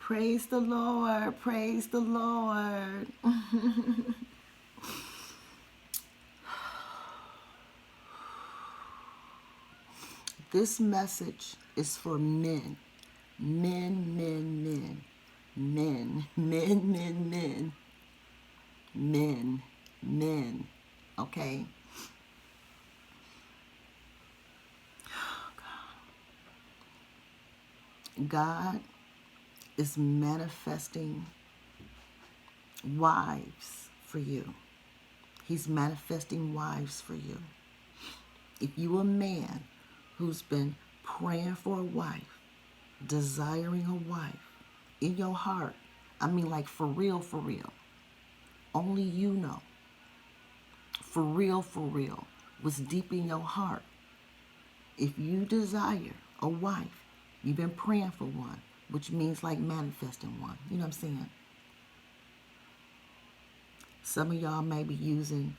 Praise the Lord. Praise the Lord. This message is for men. Men, men, men. Men, men, men, men. Men, men. Okay? God is manifesting wives for you. He's manifesting wives for you. If you a man who's been praying for a wife, desiring a wife in your heart, I mean like for real, only you know, for real, what's deep in your heart. If you desire a wife, you've been praying for one, which means like manifesting one. You know what I'm saying? Some of y'all may be using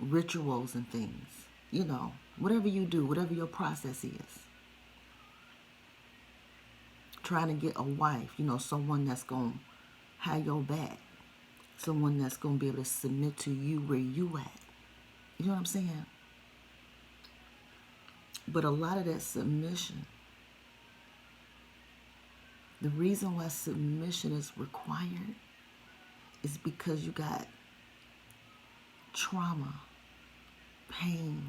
rituals and things. You know, whatever you do, whatever your process is. Trying to get a wife, you know, someone that's going to have your back. Someone that's going to be able to submit to you where you at. You know what I'm saying? But a lot of that submission, the reason why submission is required is because you got trauma, pain,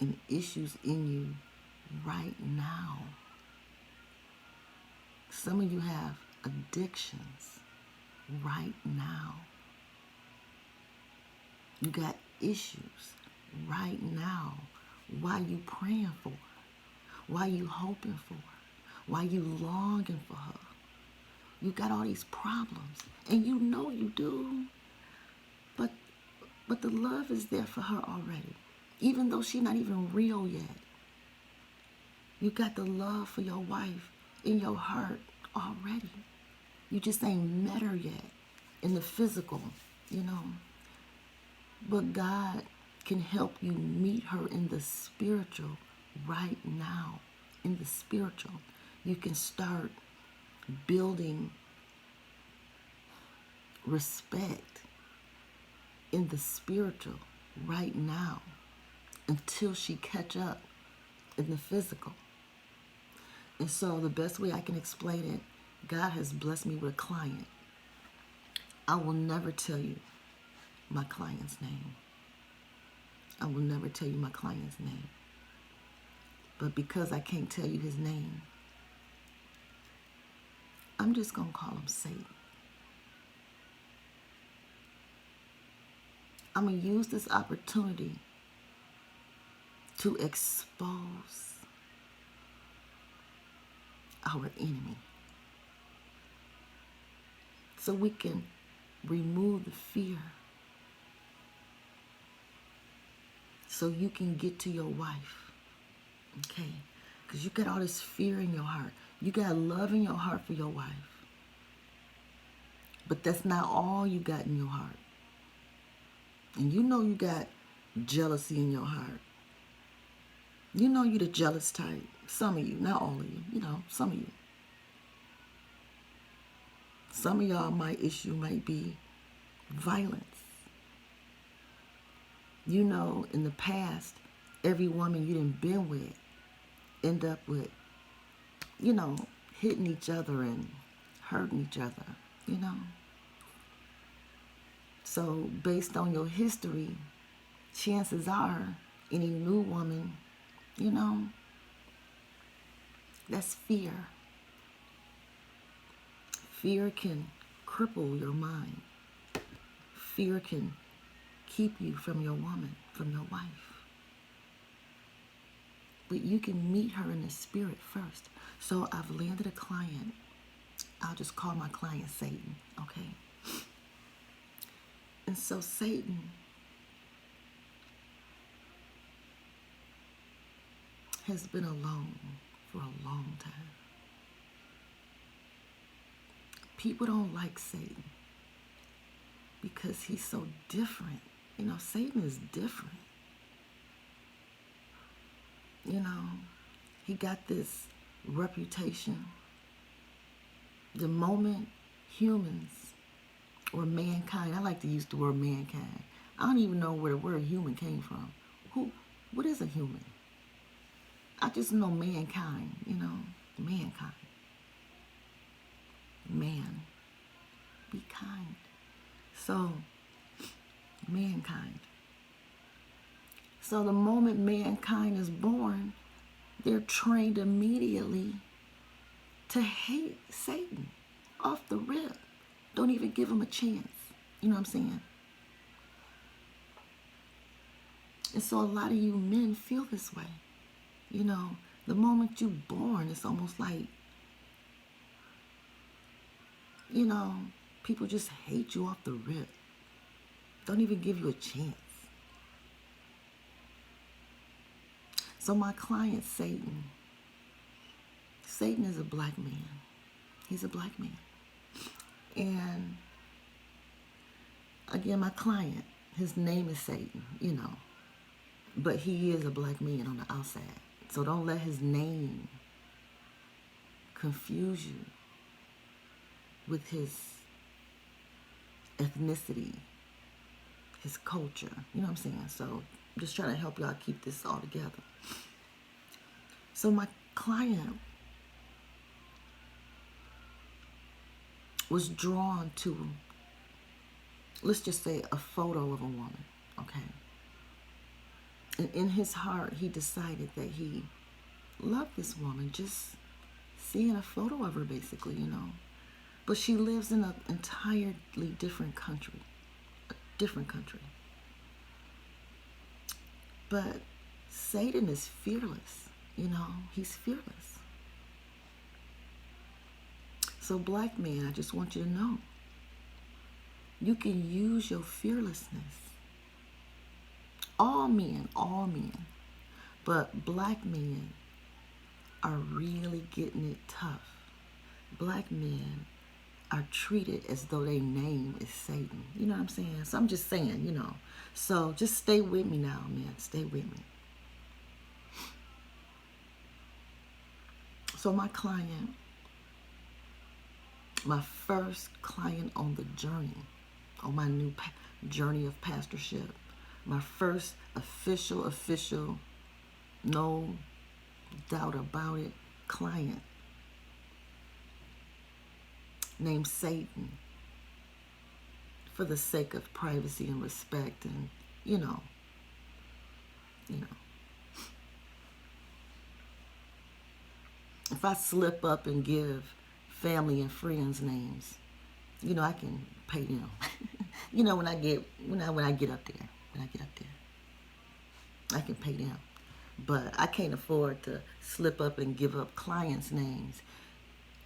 and issues in you right now. Some of you have addictions right now. You got issues right now. Why you praying for? Why you hoping for? Why you longing for her? You got all these problems, and you know you do. But the love is there for her already, even though she's not even real yet. You got the love for your wife in your heart already. You just ain't met her yet in the physical, you know. But God can help you meet her in the spiritual right now. In the spiritual, you can start building respect in the spiritual right now until she catch up in the physical. And so the best way I can explain it, God has blessed me with a client. I will never tell you my client's name. I will never tell you my client's name. But because I can't tell you his name, I'm just going to call him Satan. I'm going to use this opportunity to expose our enemy so we can remove the fear, so you can get to your wife, okay? Because you got all this fear in your heart. You got love in your heart for your wife. But that's not all you got in your heart. And you know you got jealousy in your heart. You know you're the jealous type. Some of you, not all of you, you know, some of you. Some of y'all, my issue might be violence. You know, in the past, every woman you done been with end up with, you know, hitting each other and hurting each other, you know. So based on your history, chances are any new woman, you know, that's fear. Fear can cripple your mind. Fear can keep you from your woman, from your wife. But you can meet her in the spirit first. So I've landed a client. I'll just call my client Satan, okay? And so Satan has been alone for a long time. People don't like Satan because he's so different. You know, Satan is different. You know, he got this reputation The moment humans or mankind, I like to use the word mankind. I don't even know where the word human came from. What is a human? I just know mankind, mankind. Man, be kind. So, mankind. So the moment mankind is born, they're trained immediately to hate Satan off the rip. Don't even give him a chance. You know what I'm saying? And so a lot of you men feel this way. The moment you're born, it's almost like, people just hate you off the rip. Don't even give you a chance. So my client, Satan is a black man. He's a black man. And again, my client, his name is Satan, but he is a black man on the outside. So don't let his name confuse you with his ethnicity, his culture. You know what I'm saying? So I'm just trying to help y'all keep this all together. So my client was drawn to, let's just say, a photo of a woman, okay? And in his heart, he decided that he loved this woman, just seeing a photo of her, basically, But she lives in an entirely different country, a different country. But Satan is fearless, he's fearless. So black man, I just want you to know, you can use your fearlessness. All men, but black men are really getting it tough. Black men are treated as though their name is Satan. You know what I'm saying? So I'm just saying, So just stay with me now, man. Stay with me. So my client, my first client on the journey, on my new journey of pastorship, my first official, no doubt about it, client named Satan, for the sake of privacy and respect, and if I slip up and give family and friends names, I can pay them. when I get up there, I can pay them. But I can't afford to slip up and give up clients' names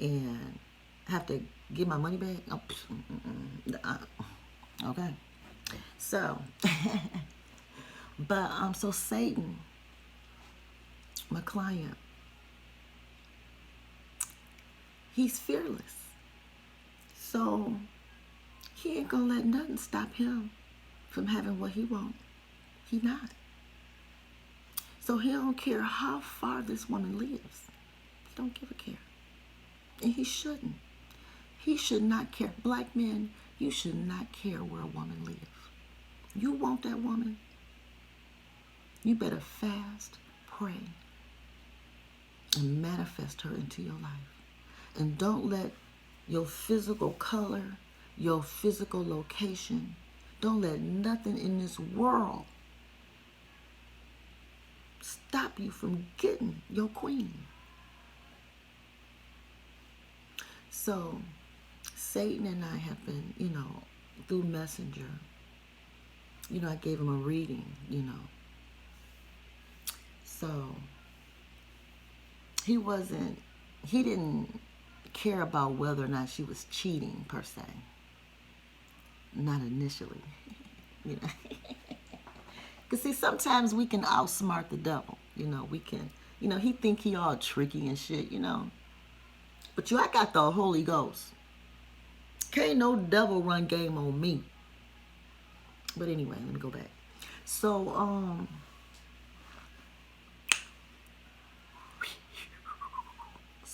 and have to get my money back. Okay. So, but so Satan, my client, he's fearless. So he ain't gonna let nothing stop him from having what he wants. He not. So he don't care how far this woman lives. He don't give a care. And he shouldn't. He should not care. Black men, you should not care where a woman lives. You want that woman, you better fast, pray, and manifest her into your life. And don't let your physical color, your physical location, don't let nothing in this world stop you from getting your queen. So Satan and I have been, through Messenger, I gave him a reading, So he didn't care about whether or not she was cheating per se. Not initially, Because see, sometimes we can outsmart the devil, we can, he think he all tricky and shit, But I got the Holy Ghost. Can't no devil run game on me. But anyway, let me go back.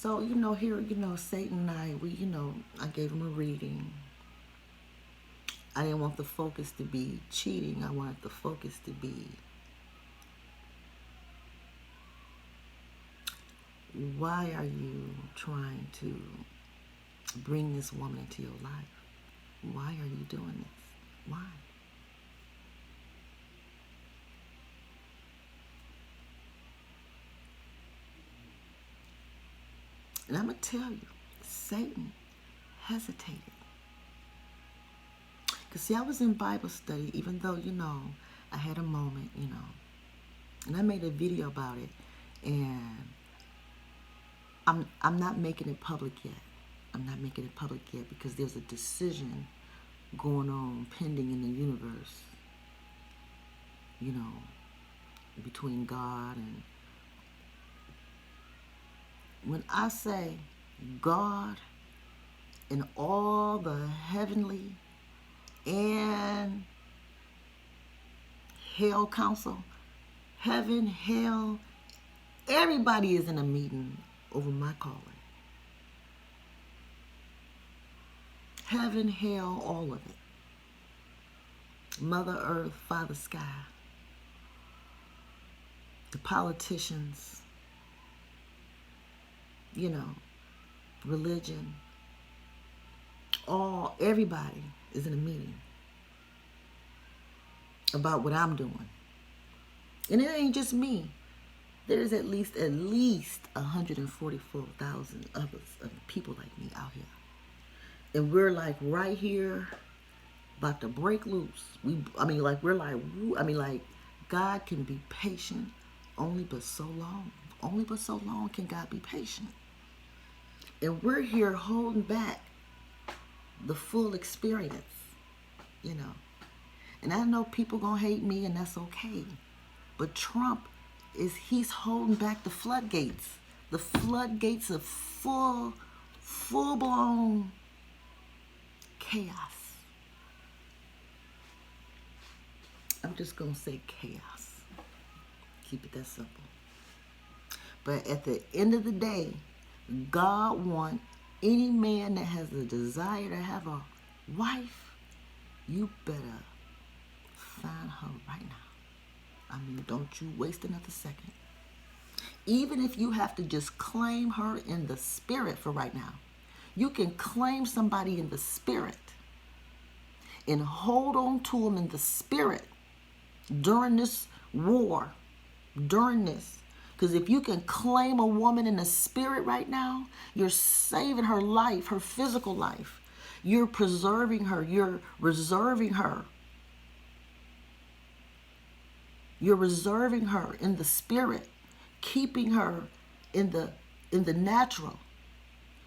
So, here, Satan and I gave him a reading. I didn't want the focus to be cheating. I wanted the focus to be, why are you trying to bring this woman into your life? Why are you doing this? Why? And I'm going to tell you, Satan hesitated. Because see, I was in Bible study, even though, I had a moment, and I made a video about it, and I'm not making it public yet. I'm not making it public yet because there's a decision going on, pending in the universe, between God and... When I say God and all the heavenly and hell council, heaven, hell, everybody is in a meeting over my calling. Heaven, hell, all of it. Mother Earth, Father Sky, the politicians, religion, everybody is in a meeting about what I'm doing. And it ain't just me. There's at least 144,000 others of people like me out here. And we're like right here about to break loose. God can be patient only but so long. Only but so long can God be patient. And we're here holding back the full experience, And I know people gonna hate me, and that's okay. But Trump he's holding back the floodgates of full-blown chaos. I'm just gonna say chaos. Keep it that simple. But at the end of the day, God wants any man that has a desire to have a wife, you better find her right now. Don't you waste another second. Even if you have to just claim her in the spirit for right now. You can claim somebody in the spirit and hold on to them in the spirit during this war, during this. Because if you can claim a woman in the spirit right now, you're saving her life, her physical life. You're preserving her. You're reserving her. You're reserving her in the spirit, keeping her in the natural.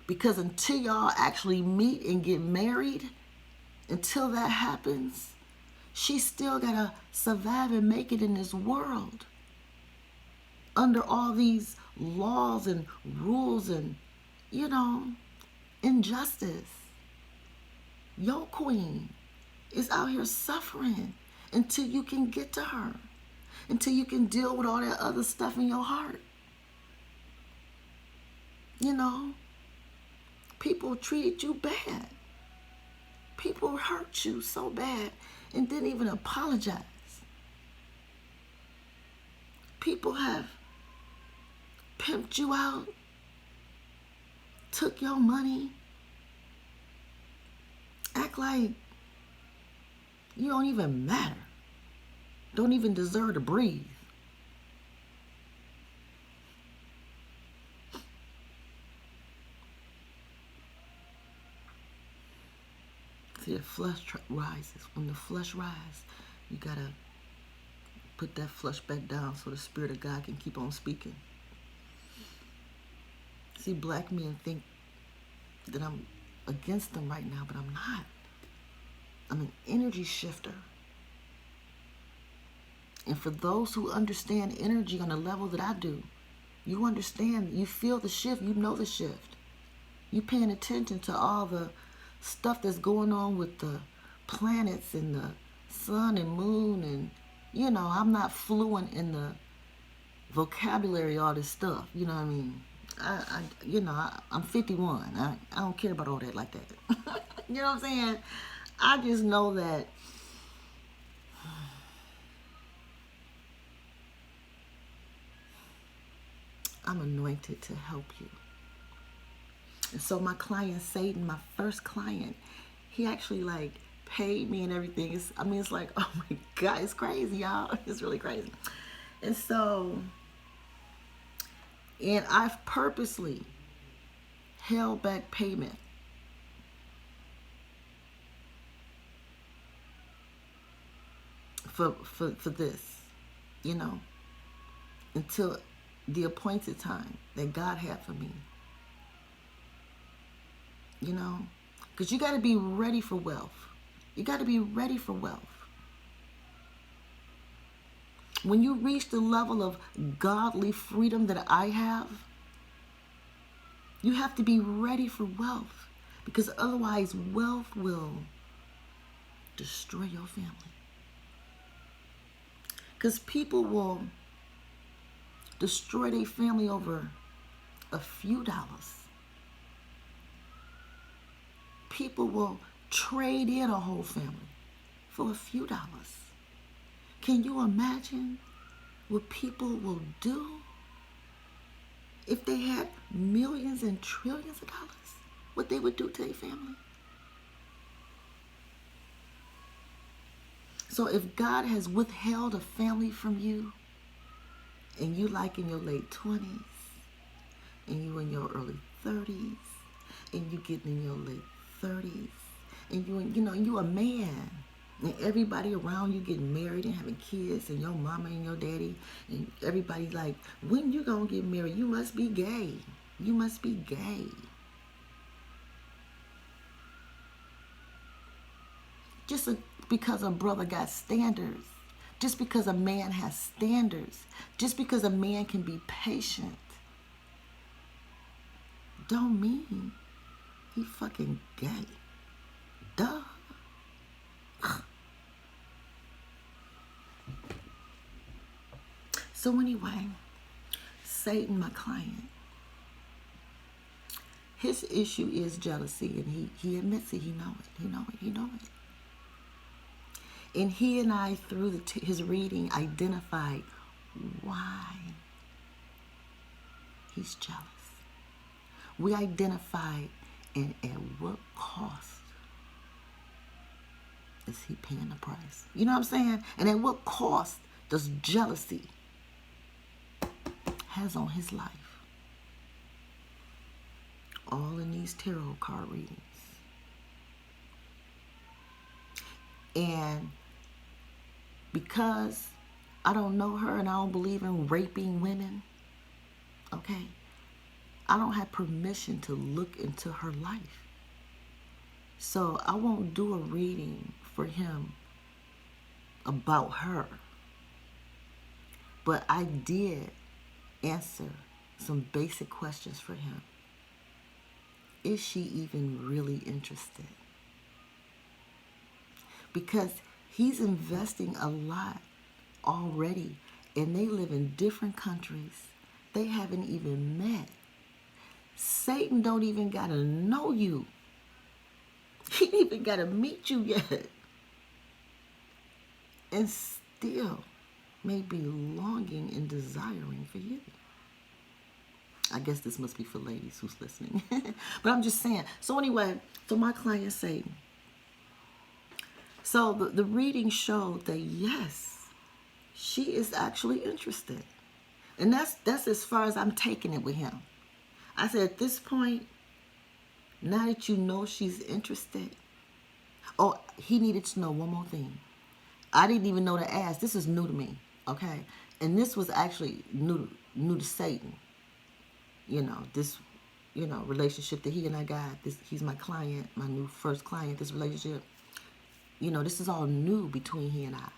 Because until y'all actually meet and get married, until that happens, she's still got to survive and make it in this world. Under all these laws and rules and, injustice. Your queen is out here suffering until you can get to her. Until you can deal with all that other stuff in your heart. People treated you bad. People hurt you so bad and didn't even apologize. People have pimped you out, took your money, act like you don't even matter, don't even deserve to breathe. See, the flesh rises. When the flesh rises, you gotta put that flesh back down so the Spirit of God can keep on speaking. See, black men think that I'm against them right now, but I'm not. I'm an energy shifter. And for those who understand energy on the level that I do, you understand, you feel the shift, you know the shift. You paying attention to all the stuff that's going on with the planets and the sun and moon and, you know, I'm not fluent in the vocabulary, all this stuff, you know what I mean? I'm 51. I don't care about all that like that. You know what I'm saying? I just know that I'm anointed to help you. And so my client, Satan, my first client, he actually like paid me and everything. It's like, oh my God, it's crazy, y'all. It's really crazy. And so, and I've purposely held back payment for this, you know, until the appointed time that God had for me. You know, because you got to be ready for wealth. You got to be ready for wealth. When you reach the level of godly freedom that I have, you have to be ready for wealth, because otherwise wealth will destroy your family. Because people will destroy their family over a few dollars. People will trade in a whole family for a few dollars. Can you imagine what people will do if they had millions and trillions of dollars? What they would do to their family? So if God has withheld a family from you, and you like in your late 20s, and you in your early 30s, and you getting in your late 30s, and you a man, and everybody around you getting married and having kids, and your mama and your daddy, and everybody like, when you gonna get married? You must be gay. You must be gay. Just because a brother got standards, just because a man has standards, just because a man can be patient, don't mean he fucking gay. Duh. So anyway, Satan, my client, his issue is jealousy, and he admits it. He know it. And he and I, through his reading, identified why he's jealous. We identified, and at what cost is he paying the price? You know what I'm saying? And at what cost does jealousy has on his life? All in these tarot card readings. And because I don't know her and I don't believe in raping women, okay, I don't have permission to look into her life. So I won't do a reading for him about her. But I did answer some basic questions for him. Is she even really interested? Because he's investing a lot already, and they live in different countries. They haven't even met. Satan don't even gotta know you. He ain't even gotta meet you yet. And still may be longing and desiring for you. I guess this must be for ladies who's listening. But I'm just saying. So anyway, so my client Satan. So the reading showed that yes, she is actually interested. And that's as far as I'm taking it with him. I said, at this point, now that you know she's interested, oh, he needed to know one more thing. I didn't even know to ask. This is new to me, okay? And this was actually new to Satan. This, relationship that he and I got. He's my client, my new first client, this relationship. This is all new between he and I,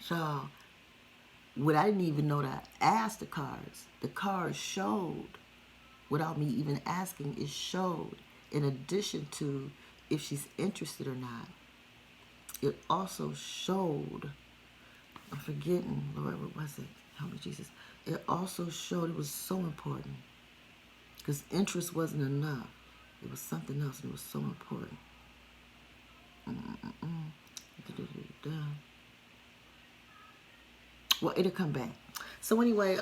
So, what I didn't even know to ask the cards showed, without me even asking, it showed, in addition to if she's interested or not, it also showed, I'm forgetting, Lord, what was it? Help me, Jesus. it also showed it was so important. Because interest wasn't enough. It was something else, and it was so important. Well, it'll come back. So anyway,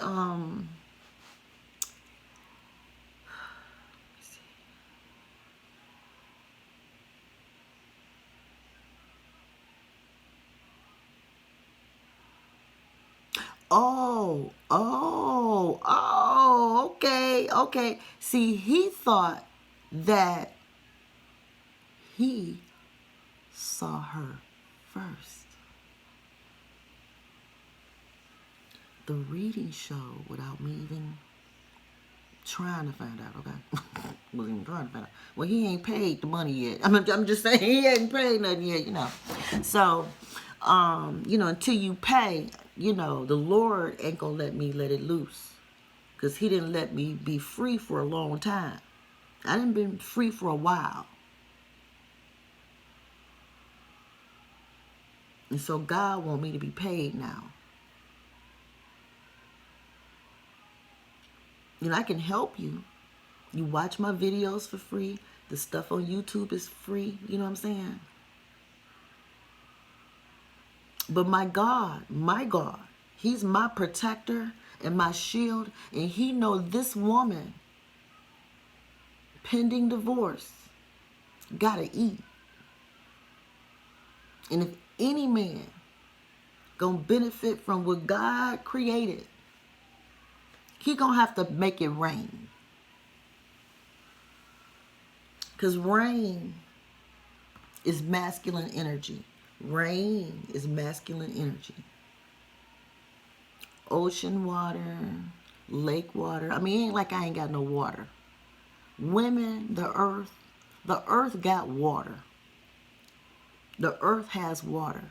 okay. See, he thought that he saw her first. The reading showed, without me even trying to find out, okay? Wasn't even trying to find out. Well, he ain't paid the money yet. I'm just saying, he ain't paid nothing yet, you know. So, you know, until you pay, you know, the Lord ain't gonna let me let it loose. Because he didn't let me be free for a long time. I didn't been free for a while. And so God want me to be paid now. You know, I can help you. You watch my videos for free. The stuff on YouTube is free. You know what I'm saying? But my God, he's my protector and my shield. And he knows this woman, pending divorce, gotta eat. And if any man gonna benefit from what God created, he gonna have to make it rain. Because rain is masculine energy. Rain is masculine energy. Ocean water, lake water. I mean, it ain't like I ain't got no water. Women, the earth got water. The earth has water.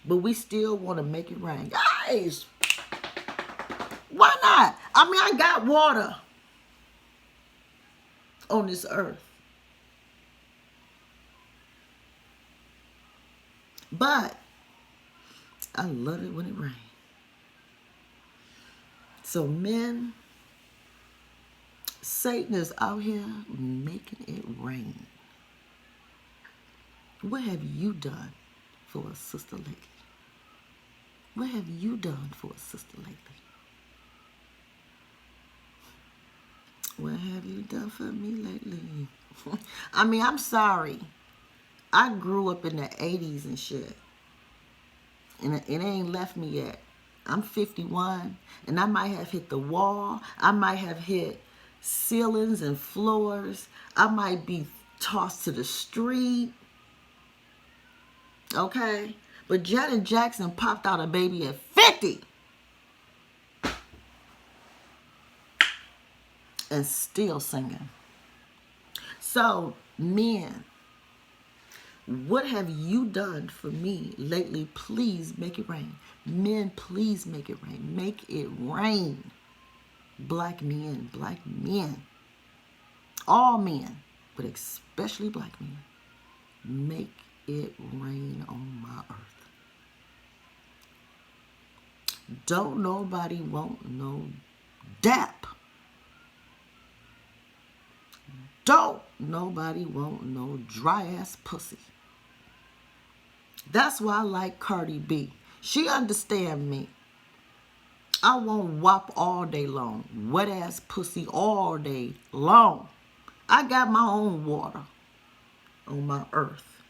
But we still want to make it rain. Guys, why not? I mean, I got water on this earth. But I love it when it rains. So men, Satan is out here making it rain. What have you done for a sister lately? What have you done for a sister lately? What have you done for me lately? I mean, I'm sorry. I grew up in the 80s and shit. And it ain't left me yet. I'm 51, and I might have hit the wall. I might have hit ceilings and floors. I might be tossed to the street. Okay? But Janet Jackson popped out a baby at 50. And still singing. So, men, what have you done for me lately? Please make it rain. Men, please make it rain. Make it rain. Black men. All men, but especially black men. Make it rain on my earth. Don't nobody want no dap. Don't nobody want no dry ass pussy. That's why I like Cardi B. She understand me. I want WAP all day long. Wet ass pussy all day long. I got my own water on my earth.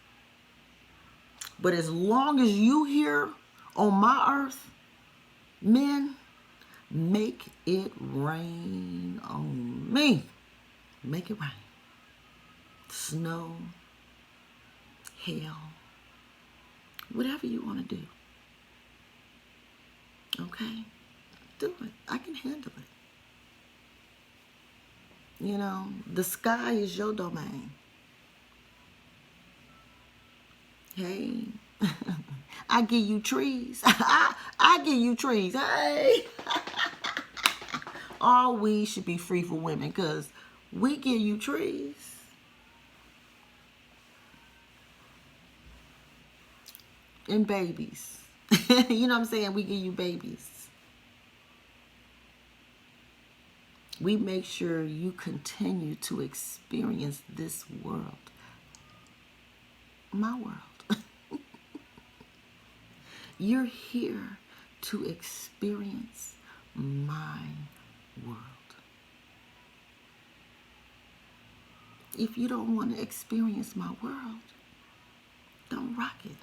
But as long as you here on my earth, men, make it rain on me. Make it rain. Snow, hail, whatever you want to do. Okay? Do it. I can handle it. You know, the sky is your domain. Hey, I give you trees. I give you trees. Hey. All we should be free for women because we give you trees. And babies. You know what I'm saying? We give you babies. We make sure you continue to experience this world. My world. You're here to experience my world. If you don't want to experience my world, don't rock it.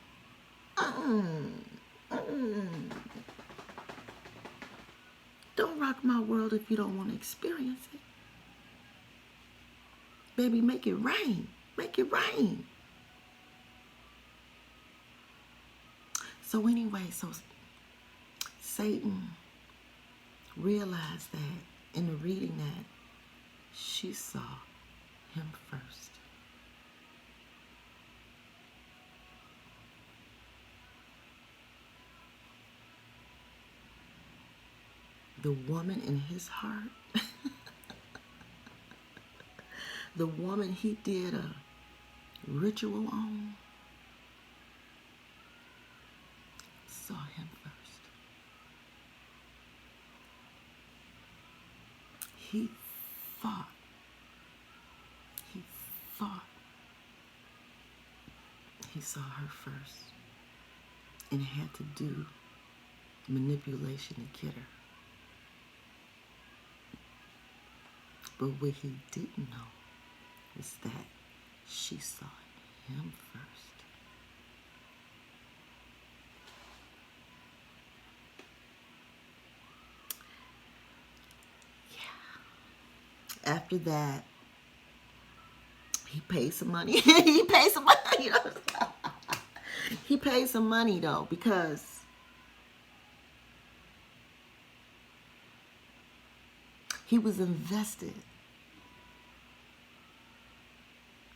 Don't rock my world if you don't want to experience it. Baby, make it rain. Make it rain. So anyway, Satan realized that in the reading that she saw him first. The woman in his heart, the woman he did a ritual on, saw him first. He thought he saw her first and had to do manipulation to get her. But what he didn't know was that she saw him first. Yeah. After that, he paid some money. He paid some money. You know? He paid some money though, because he was invested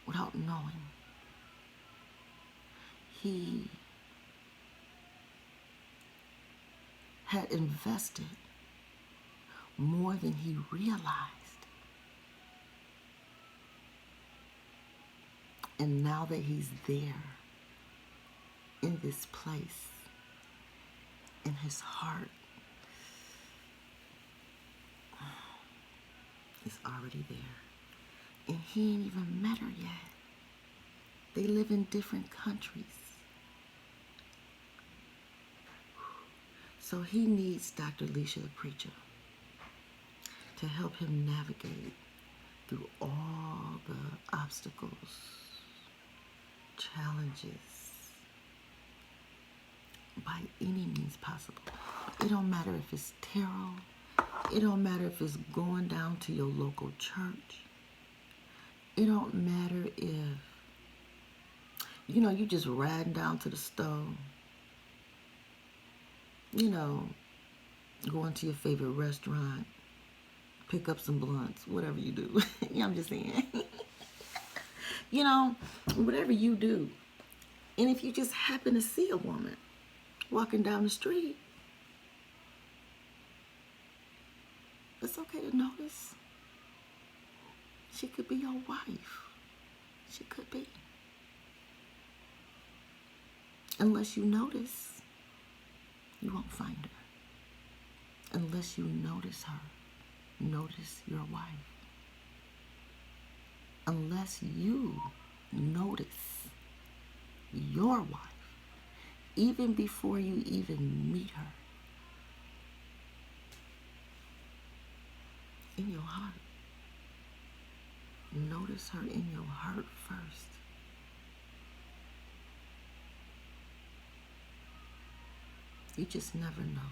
without knowing. He had invested more than he realized. And now that he's there in this place, in his heart, is already there. And he ain't even met her yet. They live in different countries. So he needs Dr. Lesia the Preacha to help him navigate through all the obstacles, challenges, by any means possible. It don't matter if it's tarot. It don't matter if it's going down to your local church. It don't matter if, you know, you just riding down to the store, you know, going to your favorite restaurant, pick up some blunts, whatever you do. I'm just saying. You know, whatever you do. And if you just happen to see a woman walking down the street, it's okay to notice. She could be your wife. She could be. Unless you notice, you won't find her. Unless you notice her, notice your wife. Unless you notice your wife, even before you even meet her, in your heart. Notice her in your heart first. You just never know.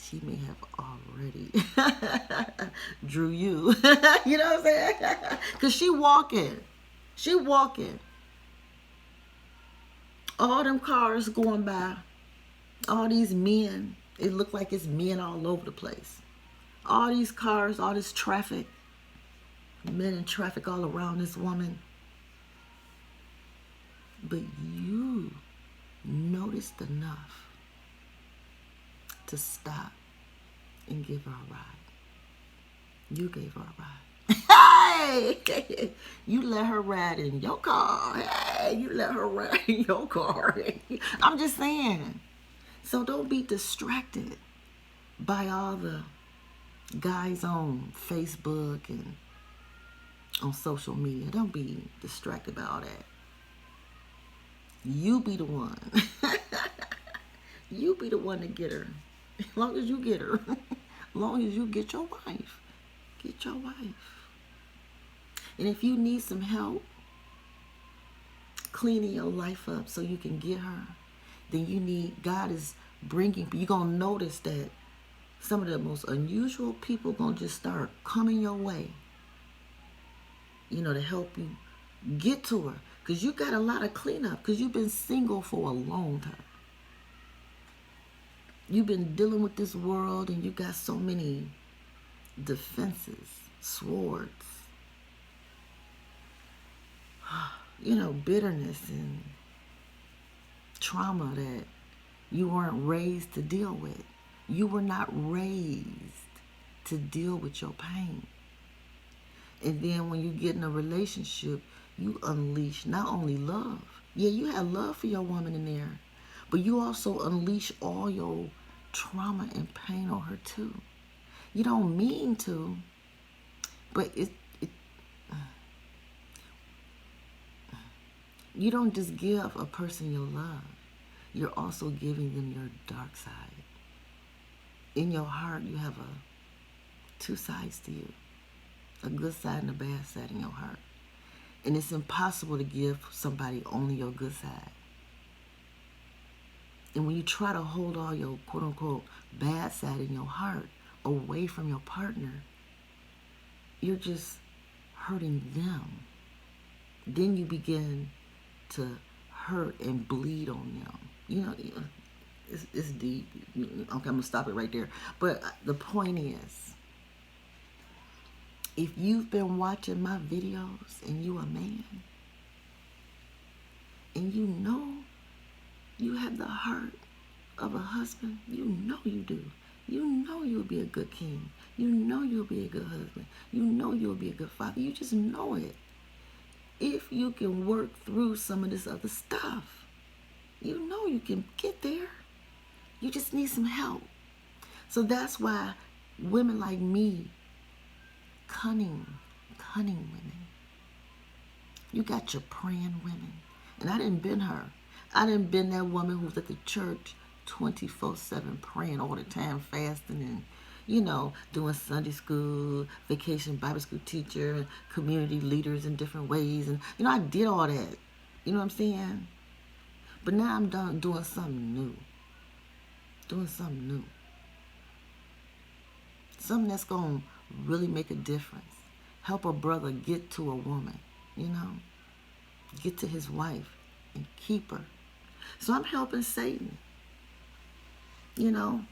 She may have already drew you. You know what I'm saying? Because she walking. She walking. All them cars going by. All these men. It look like it's men all over the place. All these cars, all this traffic. Men in traffic all around this woman. But you noticed enough to stop and give her a ride. You gave her a ride. Hey, you let her ride in your car. Hey, you let her ride in your car. I'm just saying. So don't be distracted by all the guys on Facebook and on social media. Don't be distracted by all that. You be the one. You be the one to get her. As long as you get her. As long as you get your wife. Get your wife. And if you need some help cleaning your life up so you can get her, then you need, God is bringing, you're going to notice that some of the most unusual people going to just start coming your way, you know, to help you get to her. Because you got a lot of cleanup, because you've been single for a long time. You've been dealing with this world and you got so many defenses, swords, you know, bitterness and trauma that you weren't raised to deal with. You were not raised to deal with your pain. And then when you get in a relationship, you unleash not only love. Yeah, you have love for your woman in there, but you also unleash all your trauma and pain on her too. You don't mean to, but you don't just give a person your love. You're also giving them your dark side. In your heart, you have two sides to you. A good side and a bad side in your heart. And it's impossible to give somebody only your good side. And when you try to hold all your quote-unquote bad side in your heart away from your partner, you're just hurting them. Then you begin to hurt and bleed on them. You know, it's deep. Okay, I'm going to stop it right there. But the point is, if you've been watching my videos and you a man, and you know you have the heart of a husband, you know you do. You know you'll be a good king. You know you'll be a good husband. You know you'll be a good father. You just know it. If you can work through some of this other stuff, you know you can get there. You just need some help. So that's why women like me, cunning women. You got your praying women. And I didn't been her. I didn't been that woman who's at the church 24/7 praying all the time, fasting and, you know, doing Sunday school, vacation Bible school teacher, community leaders in different ways. And, you know, I did all that. You know what I'm saying? But now I'm done doing something new. Doing something new. Something that's going to really make a difference. Help a brother get to a woman, you know. Get to his wife and keep her. So I'm helping Satan. You know,